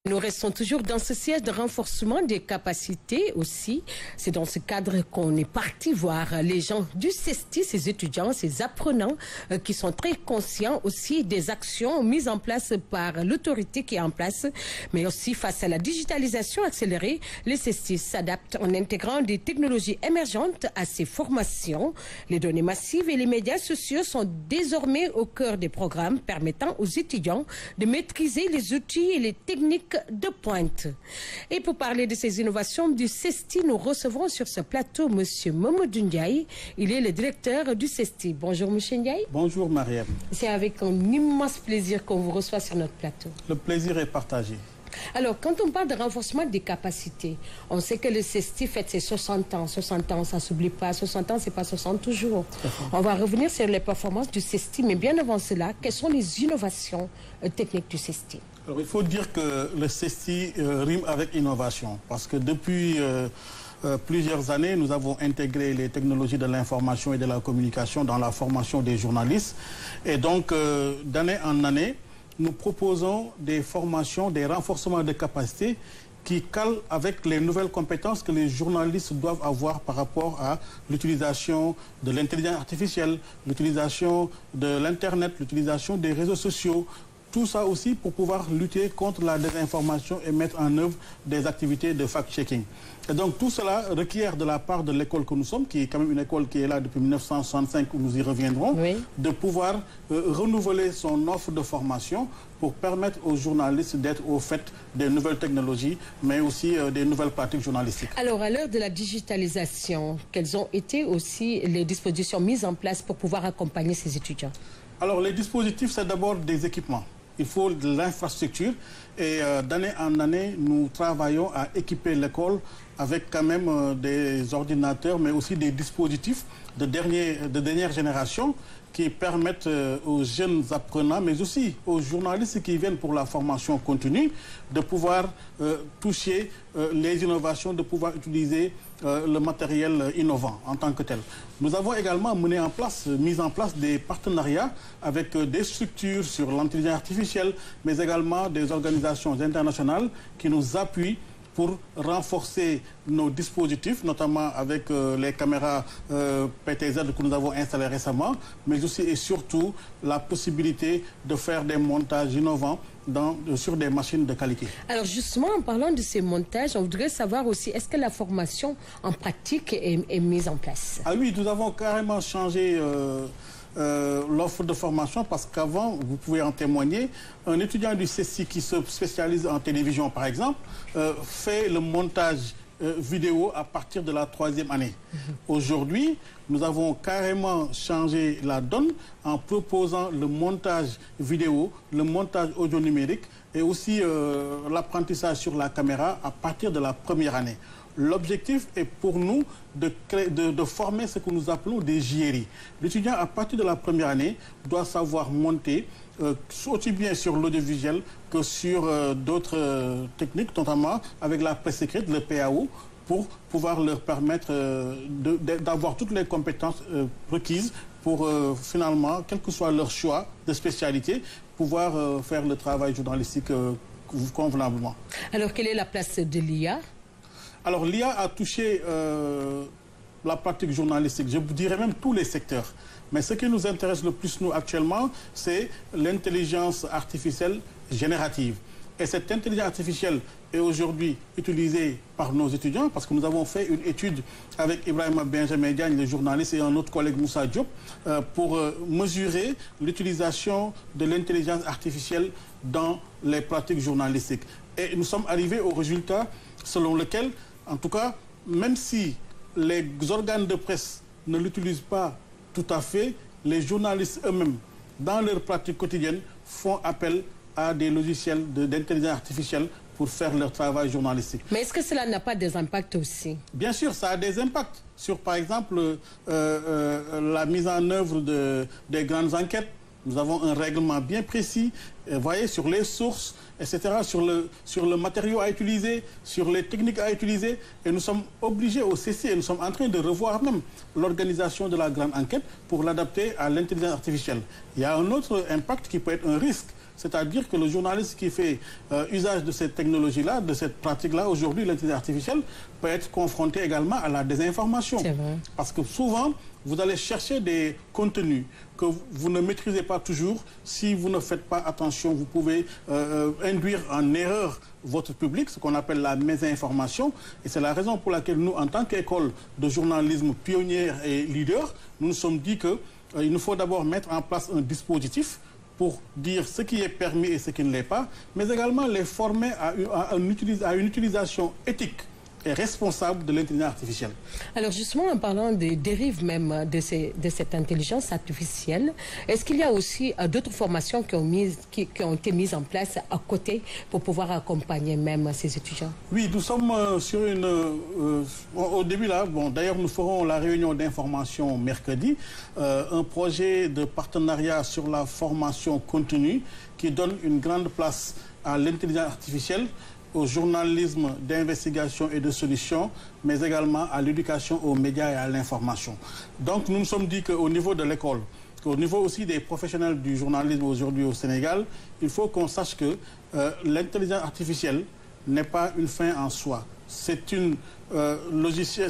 Nous restons toujours dans ce siège de renforcement des capacités aussi. C'est dans ce cadre qu'on est parti voir les gens du CESTI, ces étudiants, ces apprenants qui sont très conscients aussi des actions mises en place par l'autorité qui est en place. Mais aussi face à la digitalisation accélérée, les CESTI s'adaptent en intégrant des technologies émergentes à ces formations. Les données massives et les médias sociaux sont désormais au cœur des programmes permettant aux étudiants de maîtriser les outils et les techniques de pointe. Et pour parler de ces innovations du CESTI, nous recevons sur ce plateau M. Mamadou Ndiaye. Il est le directeur du CESTI. Bonjour M. Ndiaye. Bonjour Mariam. C'est avec un immense plaisir qu'on vous reçoit sur notre plateau. Le plaisir est partagé. Alors, quand on parle de renforcement des capacités, on sait que le CESTI fête ses 60 ans. 60 ans, ça ne s'oublie pas. 60 ans, c'est pas 60 toujours. On va revenir sur les performances du CESTI, mais bien avant cela, quelles sont les innovations techniques du CESTI? Alors, il faut dire que le CESTI rime avec innovation, parce que depuis plusieurs années, nous avons intégré les technologies de l'information et de la communication dans la formation des journalistes. Et donc, d'année en année, nous proposons des formations, des renforcements de capacités qui calent avec les nouvelles compétences que les journalistes doivent avoir par rapport à l'utilisation de l'intelligence artificielle, l'utilisation de l'Internet, l'utilisation des réseaux sociaux. Tout ça aussi pour pouvoir lutter contre la désinformation et mettre en œuvre des activités de fact-checking. Et donc tout cela requiert de la part de l'école que nous sommes, qui est quand même une école qui est là depuis 1965, où nous y reviendrons, oui, de pouvoir renouveler son offre de formation pour permettre aux journalistes d'être au fait des nouvelles technologies, mais aussi des nouvelles pratiques journalistiques. Alors, à l'heure de la digitalisation, quelles ont été aussi les dispositions mises en place pour pouvoir accompagner ces étudiants? Alors, les dispositifs, c'est d'abord des équipements. Il faut de l'infrastructure et d'année en année, nous travaillons à équiper l'école avec quand même des ordinateurs, mais aussi des dispositifs de dernière génération qui permettent aux jeunes apprenants, mais aussi aux journalistes qui viennent pour la formation continue, de pouvoir toucher les innovations, de pouvoir utiliser le matériel innovant en tant que tel. Nous avons également mis en place des partenariats avec des structures sur l'intelligence artificielle, mais également des organisations internationales qui nous appuient pour renforcer nos dispositifs, notamment avec les caméras PTZ que nous avons installées récemment, mais aussi et surtout la possibilité de faire des montages innovants sur des machines de qualité. Alors justement, en parlant de ces montages, on voudrait savoir aussi, est-ce que la formation en pratique est mise en place? Ah oui, nous avons carrément changé l'offre de formation, parce qu'avant, vous pouvez en témoigner, un étudiant du CESTI qui se spécialise en télévision, par exemple, fait le montage vidéo à partir de la 3e année. Aujourd'hui, nous avons carrément changé la donne en proposant le montage vidéo, le montage audio numérique et aussi l'apprentissage sur la caméra à partir de la 1re année. L'objectif est pour nous de former ce que nous appelons des JRI. L'étudiant, à partir de la 1re année, doit savoir monter aussi bien sur l'audiovisuel que sur d'autres techniques, notamment avec la presse écrite, le PAO, pour pouvoir leur permettre d'avoir toutes les compétences requises pour finalement, quel que soit leur choix de spécialité, pouvoir faire le travail journalistique convenablement. Alors, quelle est la place de l'IA? Alors, l'IA a touché la pratique journalistique, je vous dirais même tous les secteurs. Mais ce qui nous intéresse le plus, nous, actuellement, c'est l'intelligence artificielle générative. Et cette intelligence artificielle est aujourd'hui utilisée par nos étudiants, parce que nous avons fait une étude avec Ibrahima Benjamin Diagne, le journaliste, et un autre collègue, Moussa Diop, pour mesurer l'utilisation de l'intelligence artificielle dans les pratiques journalistiques. Et nous sommes arrivés au résultat selon lequel, en tout cas, même si les organes de presse ne l'utilisent pas tout à fait, les journalistes eux-mêmes, dans leur pratique quotidienne, font appel à des logiciels d'intelligence artificielle pour faire leur travail journalistique. Mais est-ce que cela n'a pas des impacts aussi? Bien sûr, ça a des impacts sur, par exemple, la mise en œuvre des grandes enquêtes. Nous avons un règlement bien précis, vous voyez, sur les sources, etc., sur le matériau à utiliser, sur les techniques à utiliser. Et nous sommes obligés au CESTI, et nous sommes en train de revoir même l'organisation de la grande enquête pour l'adapter à l'intelligence artificielle. Il y a un autre impact qui peut être un risque, C'est-à-dire que le journaliste qui fait usage de cette technologie-là, de cette pratique-là, aujourd'hui, l'intelligence artificielle peut être confronté également à la désinformation. C'est vrai. Parce que souvent, vous allez chercher des contenus que vous ne maîtrisez pas toujours. Si vous ne faites pas attention, vous pouvez induire en erreur votre public, ce qu'on appelle la mésinformation. Et c'est la raison pour laquelle nous, en tant qu'école de journalisme pionnière et leader, nous nous sommes dit qu'il nous faut d'abord mettre en place un dispositif pour dire ce qui est permis et ce qui ne l'est pas, mais également les former à une utilisation éthique et responsable de l'intelligence artificielle. Alors justement, en parlant des dérives même de cette intelligence artificielle, est-ce qu'il y a aussi d'autres formations qui ont été mises en place à côté pour pouvoir accompagner même ces étudiants? Oui, nous sommes sur au début là, bon, d'ailleurs nous ferons la réunion d'information mercredi, un projet de partenariat sur la formation continue qui donne une grande place à l'intelligence artificielle, au journalisme d'investigation et de solutions, mais également à l'éducation, aux médias et à l'information. Donc nous nous sommes dit qu'au niveau de l'école, au niveau aussi des professionnels du journalisme aujourd'hui au Sénégal, il faut qu'on sache que l'intelligence artificielle n'est pas une fin en soi. C'est un logiciel,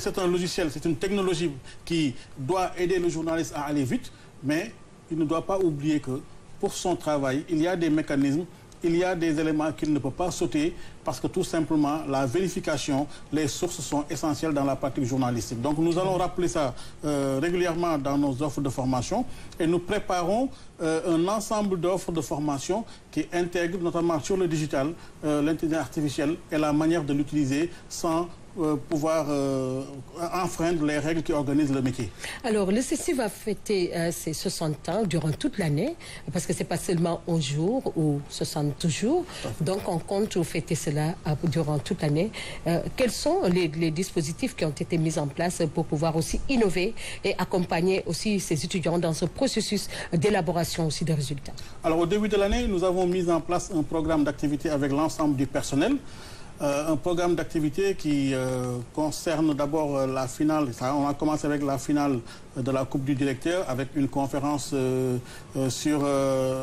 c'est une technologie qui doit aider le journaliste à aller vite, mais il ne doit pas oublier que pour son travail, il y a des mécanismes, il y a des éléments qu'il ne peut pas sauter parce que tout simplement la vérification, les sources sont essentielles dans la pratique journalistique. Donc nous allons rappeler ça régulièrement dans nos offres de formation et nous préparons un ensemble d'offres de formation qui intègrent notamment sur le digital l'intelligence artificielle et la manière de l'utiliser sans pouvoir enfreindre les règles qui organisent le métier. Alors, le CESTI va fêter ses 60 ans durant toute l'année, parce que ce n'est pas seulement 11 jours ou 60 jours. Donc, on compte fêter cela durant toute l'année. Quels sont les dispositifs qui ont été mis en place pour pouvoir aussi innover et accompagner aussi ces étudiants dans ce processus d'élaboration aussi des résultats? Alors, au début de l'année, nous avons mis en place un programme d'activité avec l'ensemble du personnel. Un programme d'activité qui concerne d'abord la finale. On a commencé avec la finale de la Coupe du Directeur avec une conférence sur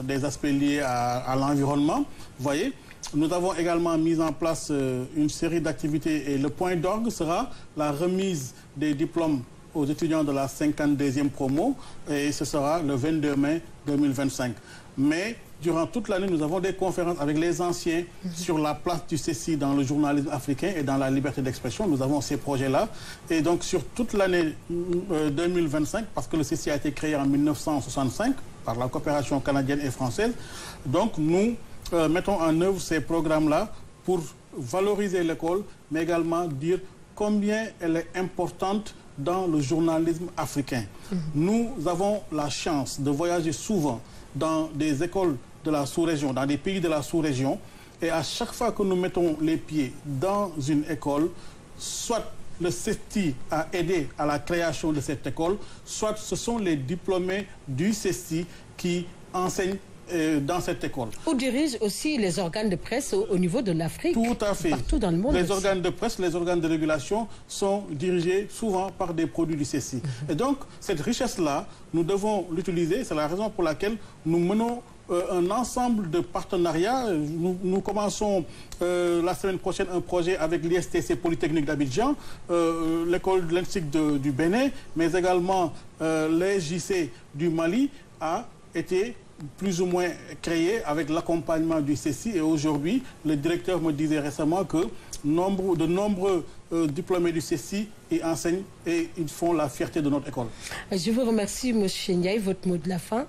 des aspects liés à l'environnement. Vous voyez, nous avons également mis en place une série d'activités et le point d'orgue sera la remise des diplômes aux étudiants de la 52e promo et ce sera le 22 mai 2025. Mais durant toute l'année, nous avons des conférences avec les anciens sur la place du CESTI dans le journalisme africain et dans la liberté d'expression. Nous avons ces projets-là. Et donc, sur toute l'année 2025, parce que le CESTI a été créé en 1965 par la coopération canadienne et française, donc nous mettons en œuvre ces programmes-là pour valoriser l'école, mais également dire combien elle est importante dans le journalisme africain. Nous avons la chance de voyager souvent dans des écoles de la sous-région, dans des pays de la sous-région, et à chaque fois que nous mettons les pieds dans une école, soit le CESTI a aidé à la création de cette école, soit ce sont les diplômés du CESTI qui enseignent dans cette école. Ou dirige aussi les organes de presse au niveau de l'Afrique. Tout à fait. Partout dans le monde. Les organes de presse, les organes de régulation sont dirigés souvent par des produits du CESTI. Et donc, cette richesse-là, nous devons l'utiliser. C'est la raison pour laquelle nous menons un ensemble de partenariats. Nous commençons la semaine prochaine un projet avec l'ISTC Polytechnique d'Abidjan, l'école de l'Institut du Bénin, mais également l'ESJC du Mali a été plus ou moins créé avec l'accompagnement du CESTI. Et aujourd'hui, le directeur me disait récemment que de nombreux diplômés du CESTI y enseignent et ils font la fierté de notre école. Je vous remercie, M. Ndiaye. Votre mot de la fin?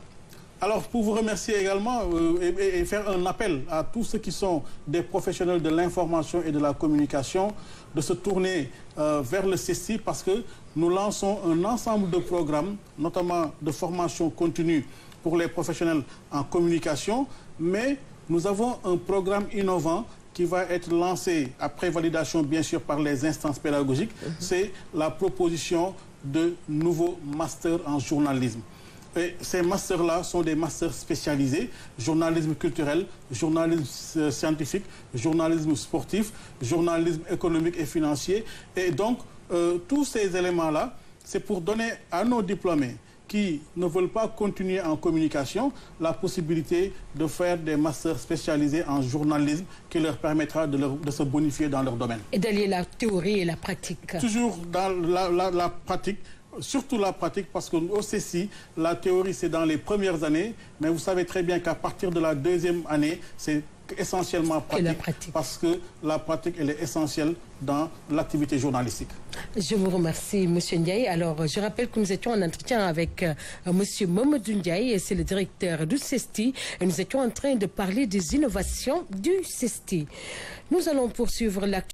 Alors, pour vous remercier également et faire un appel à tous ceux qui sont des professionnels de l'information et de la communication, de se tourner vers le CESTI parce que nous lançons un ensemble de programmes, notamment de formation continue pour les professionnels en communication, mais nous avons un programme innovant qui va être lancé après validation, bien sûr, par les instances pédagogiques. C'est la proposition de nouveaux masters en journalisme. Et ces masters-là sont des masters spécialisés, journalisme culturel, journalisme scientifique, journalisme sportif, journalisme économique et financier. Et donc, tous ces éléments-là, c'est pour donner à nos diplômés qui ne veulent pas continuer en communication la possibilité de faire des masters spécialisés en journalisme qui leur permettra de se bonifier dans leur domaine. Et d'allier la théorie et la pratique. Toujours dans la pratique, surtout la pratique, parce qu'au CESTI, la théorie c'est dans les premières années, mais vous savez très bien qu'à partir de la deuxième année, c'est essentiellement pratique, parce que la pratique elle est essentielle dans l'activité journalistique. Je vous remercie, M. Ndiaye. Alors, je rappelle que nous étions en entretien avec M. Mamadou Ndiaye, c'est le directeur du CESTI, et nous étions en train de parler des innovations du CESTI. Nous allons poursuivre l'activité.